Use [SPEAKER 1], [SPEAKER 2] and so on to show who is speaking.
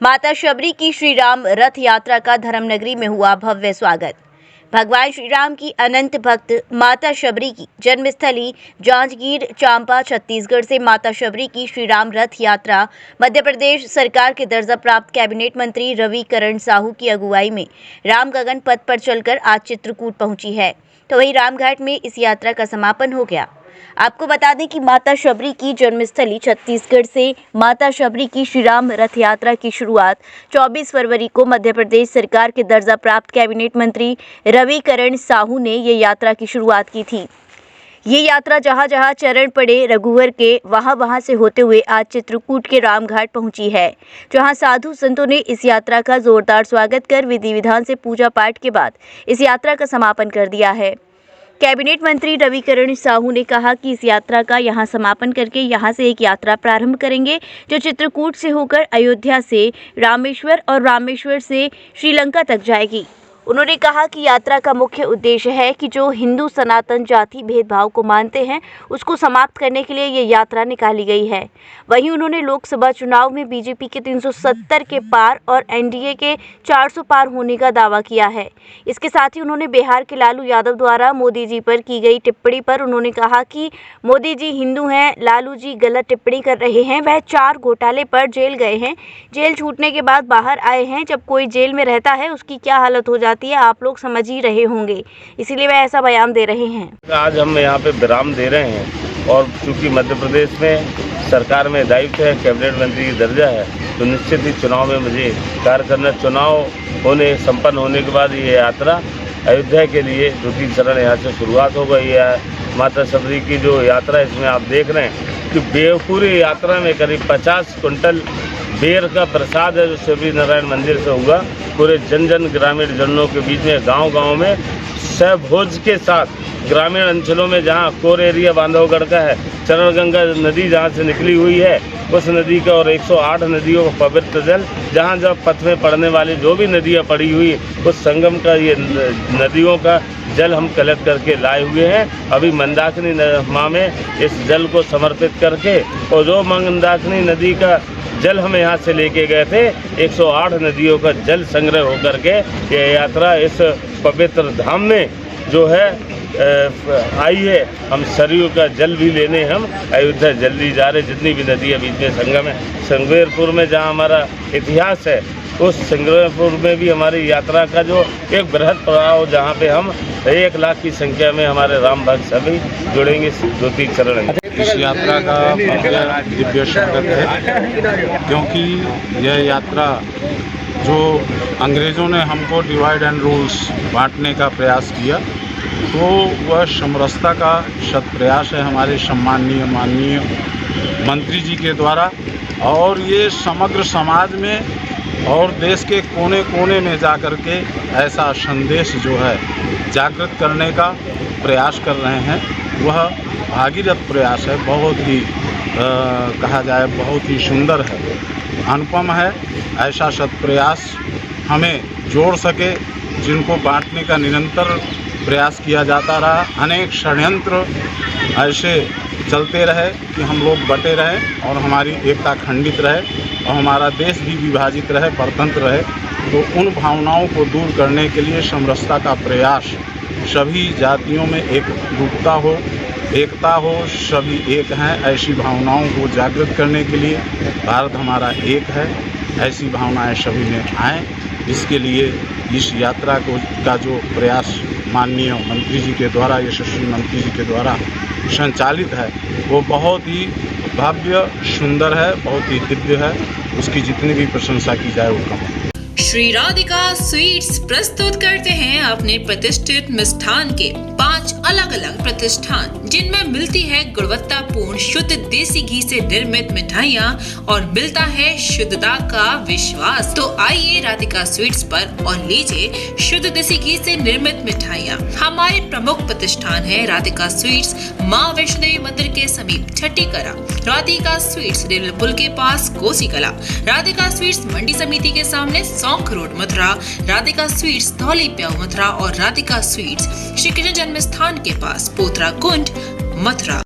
[SPEAKER 1] माता शबरी की श्री राम रथ यात्रा का धर्मनगरी में हुआ भव्य स्वागत। भगवान श्री राम की अनंत भक्त माता शबरी की जन्मस्थली जांजगीर चांपा छत्तीसगढ़ से माता शबरी की श्री राम रथ यात्रा मध्य प्रदेश सरकार के दर्जा प्राप्त कैबिनेट मंत्री रविकरण साहू की अगुवाई में राम गगन पथ पर चलकर आज चित्रकूट पहुंची है, तो वहीं रामघाट में इस यात्रा का समापन हो गया। आपको बता दें कि माता शबरी की जन्मस्थली छत्तीसगढ़ से माता शबरी की श्री राम रथ यात्रा की शुरुआत 24 फरवरी को मध्य प्रदेश सरकार के दर्जा प्राप्त कैबिनेट मंत्री रविकरण साहू ने ये यात्रा की शुरुआत की थी। ये यात्रा जहां जहां चरण पड़े रघुवर के वहां से होते हुए आज चित्रकूट के रामघाट पहुंची है, जहां साधु संतों ने इस यात्रा का जोरदार स्वागत कर विधि विधान से पूजा पाठ के बाद इस यात्रा का समापन कर दिया है। कैबिनेट मंत्री रविकरण साहू ने कहा कि इस यात्रा का यहां समापन करके यहां से एक यात्रा प्रारंभ करेंगे, जो चित्रकूट से होकर अयोध्या से रामेश्वर और रामेश्वर से श्रीलंका तक जाएगी। उन्होंने कहा कि यात्रा का मुख्य उद्देश्य है कि जो हिंदू सनातन जाति भेदभाव को मानते हैं उसको समाप्त करने के लिए ये यात्रा निकाली गई है। वहीं उन्होंने लोकसभा चुनाव में बीजेपी के 370 के पार और एनडीए के 400 पार होने का दावा किया है। इसके साथ ही उन्होंने बिहार के लालू यादव द्वारा मोदी जी पर की गई टिप्पणी पर उन्होंने कहा कि मोदी जी हिंदू हैं, लालू जी गलत टिप्पणी कर रहे हैं। वह 4 घोटाले पर जेल गए हैं, जेल छूटने के बाद बाहर आए हैं। जब कोई जेल में रहता है उसकी क्या हालत हो जाती है आप लोग समझ ही रहे होंगे, इसीलिए वह ऐसा बयान दे रहे हैं।
[SPEAKER 2] आज हम यहाँ पे विराम दे रहे हैं और चूँकि मध्य प्रदेश में सरकार में दायित्व है, कैबिनेट मंत्री की दर्जा है, तो निश्चित ही चुनाव में मुझे कार्य करना। चुनाव संपन्न होने के बाद ये यात्रा अयोध्या के लिए 2-3 चरण यहाँ से शुरुआत हो गई है। माता शबरी की जो यात्रा इसमें आप देख रहे हैं कि पूरी यात्रा में करीब 50 कुंटल बेर का प्रसाद है जो शबरी नारायण मंदिर से होगा। पूरे जन ग्रामीण जनों के बीच में गांव में सहभोज के साथ ग्रामीण अंचलों में जहां कोर एरिया बांधवगढ़ का है, चरणगंगा नदी जहां से निकली हुई है उस नदी का और 108 नदियों का पवित्र जल जहां जब पथ में पड़ने वाली जो भी नदियां पड़ी हुई उस संगम का ये नदियों का जल हम कलेक्ट करके लाए हुए हैं। अभी मंदाकिनी माँ में इस जल को समर्पित करके और जो मंदाकिनी नदी का जल हम यहाँ से लेके गए थे 108 नदियों का जल संग्रह होकर के ये यात्रा इस पवित्र धाम में जो है आई है। हम सरयू का जल भी लेने हम अयोध्या जल्दी जा रहे। जितनी भी नदियाँ बीच में संगम है, संगमेरपुर में जहाँ हमारा इतिहास है उस संगमेरपुर में भी हमारी यात्रा का जो एक बृहद पड़ाव जहाँ पे हम 1 लाख की संख्या में हमारे राम भक्त सभी जुड़ेंगे 2-3 चरण में।
[SPEAKER 3] इस यात्रा का दिव्य स्वागत है, क्योंकि यह यात्रा जो अंग्रेज़ों ने हमको डिवाइड एंड रूल्स बांटने का प्रयास किया, तो वह समरसता का शत प्रयास है हमारे सम्माननीय माननीय मंत्री जी के द्वारा। और ये समग्र समाज में और देश के कोने कोने में जा कर के ऐसा संदेश जो है जागृत करने का प्रयास कर रहे हैं, वह भागीरथ प्रयास है। बहुत ही कहा जाए बहुत ही सुंदर है, अनुपम है। ऐसा सत प्रयास हमें जोड़ सके, जिनको बांटने का निरंतर प्रयास किया जाता रहा। अनेक षड्यंत्र ऐसे चलते रहे कि हम लोग बटे रहें और हमारी एकता खंडित रहे और हमारा देश भी विभाजित रहे, परतंत्र रहे। तो उन भावनाओं को दूर करने के लिए समरसता का प्रयास, सभी जातियों में एकरूपता हो, एकता हो, सभी एक हैं, ऐसी भावनाओं को जागृत करने के लिए भारत हमारा एक है, ऐसी भावनाएं सभी में आएँ। इसके लिए इस यात्रा का जो प्रयास माननीय मंत्री जी के द्वारा, यशस्वी मंत्री जी के द्वारा संचालित है, वो बहुत ही भव्य सुंदर है, बहुत ही दिव्य है। उसकी जितनी भी प्रशंसा की जाए वो कम है।
[SPEAKER 4] श्री राधिका स्वीट्स प्रस्तुत करते हैं अपने प्रतिष्ठित मिष्ठान के 5 अलग-अलग प्रतिष्ठान, जिनमें मिलती है गुणवत्तापूर्ण शुद्ध देसी घी से निर्मित मिठाइयाँ और मिलता है शुद्धता का विश्वास। तो आइए राधिका स्वीट्स पर और लीजिए शुद्ध देसी घी से निर्मित मिठाइयाँ। हमारे प्रमुख प्रतिष्ठान है राधिका स्वीट्स, माँ वैष्णो देवी मंदिर के समीप छठी कला, राधिका स्वीट्स रेलवे पुल के पास कोसी कला, राधिका स्वीट्स मंडी समिति के सामने सौंख रोड मथुरा, राधिका स्वीट्स धौली प्याऊ मथुरा और राधिका स्वीट्स श्री कृष्ण जन्म स्थान के पास पोथरा कुंड मथुरा।